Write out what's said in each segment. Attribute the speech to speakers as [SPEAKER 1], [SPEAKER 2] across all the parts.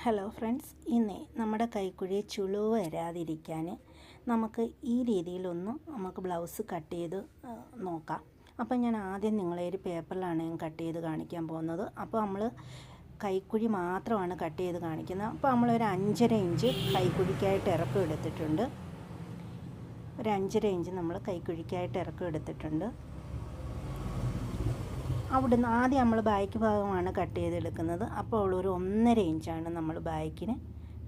[SPEAKER 1] Hello friends, ഇന്ന് നമ്മുടെ കൈക്കുഴി ചുളിവ് വരാതിരിക്കാൻ നമുക്ക് ഈ രീതിയിലൊന്ന് നമുക്ക് ബ്ലൗസ് കട്ട് ചെയ്ത് നോക്കാം. അപ്പോൾ ഞാൻ ആദ്യം നിങ്ങളെ ഒരു പേപ്പറിലാണ് ഞാൻ കട്ട് ചെയ്ത് കാണിക്കാൻ പോകുന്നത്. അപ്പോൾ നമ്മൾ കൈക്കുഴി മാത്രമാണ് കട്ട് ചെയ്ത് കാണിക്കുന്നത്. അപ്പോൾ നമ്മളൊരു 5.5 ഇഞ്ച് കൈക്കുഴിക്കായിട്ട് ഇറക്കം എടുത്തിട്ടുണ്ട്. ഒരു 5.5 ഇഞ്ച് നമ്മൾ കൈക്കുഴിക്കായിട്ട് ഇറക്കം എടുത്തിട്ടുണ്ട്. അവിടുന്ന് ആദ്യം നമ്മൾ ബാക്ക് ഭാഗമാണ് കട്ട് ചെയ്തെടുക്കുന്നത്. അപ്പോൾ ഒരു 1.5 ഇഞ്ചാണ് നമ്മൾ ബാക്കിന്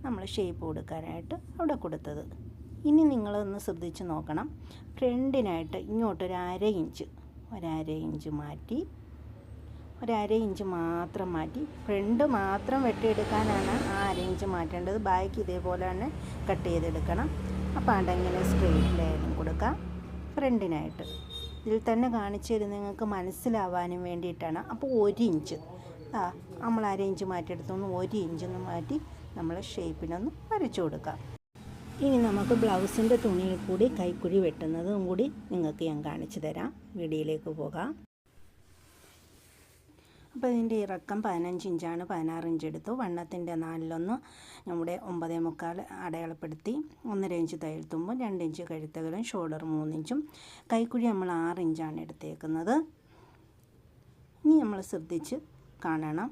[SPEAKER 1] നമ്മൾ ഷേപ്പ് കൊടുക്കാനായിട്ട് അവിടെ കൊടുത്തത്. ഇനി നിങ്ങളൊന്ന് ശ്രദ്ധിച്ച് നോക്കണം. ഫ്രണ്ടിനായിട്ട് ഇങ്ങോട്ടൊരു 1/2 ഇഞ്ച് മാറ്റി, 1/2 ഇഞ്ച് മാത്രം മാറ്റി, ഫ്രണ്ട് മാത്രം വെട്ടിയെടുക്കാനാണ് ആ 1/2 ഇഞ്ച് മാറ്റേണ്ടത്. ബാക്ക് ഇതേപോലെ തന്നെ കട്ട് ചെയ്തെടുക്കണം. അപ്പോൾ അടങ്ങനെ സ്ട്രെയിറ്റ് ലൈനും കൊടുക്കാം ഫ്രണ്ടിനായിട്ട്. ഇതിൽ തന്നെ കാണിച്ചു തരുന്നത് നിങ്ങൾക്ക് മനസ്സിലാവാനും വേണ്ടിയിട്ടാണ്. അപ്പോൾ 1 ഇഞ്ച് നമ്മൾ 1/2 ഇഞ്ച് മാറ്റിയെടുത്തൊന്ന് 1 ഇഞ്ചൊന്ന് മാറ്റി നമ്മൾ ഷേപ്പിനൊന്ന് വരച്ചു കൊടുക്കാം. ഇനി നമുക്ക് ബ്ലൗസിൻ്റെ തുണിയിൽ കൂടി കൈക്കുഴി വെട്ടുന്നതും കൂടി നിങ്ങൾക്ക് ഞാൻ കാണിച്ചു തരാം. വീഡിയോയിലേക്ക് പോകാം. അപ്പോൾ ഇതിൻ്റെ ഇറക്കം 15 ഇഞ്ചാണ്. 16 ഇഞ്ച് എടുത്തു. വണ്ണത്തിൻ്റെ 4/1 നമ്മുടെ 9.25 അടയാളപ്പെടുത്തി. 1.5 ഇഞ്ച് തയ്യൽ തുമ്പും 2 ഇഞ്ച് കഴുത്തകലും ഷോൾഡർ 3 ഇഞ്ചും. കൈക്കുഴി നമ്മൾ 6 ഇഞ്ചാണ് എടുത്തേക്കുന്നത്. ഇനി നമ്മൾ ശ്രദ്ധിച്ച് കാണണം.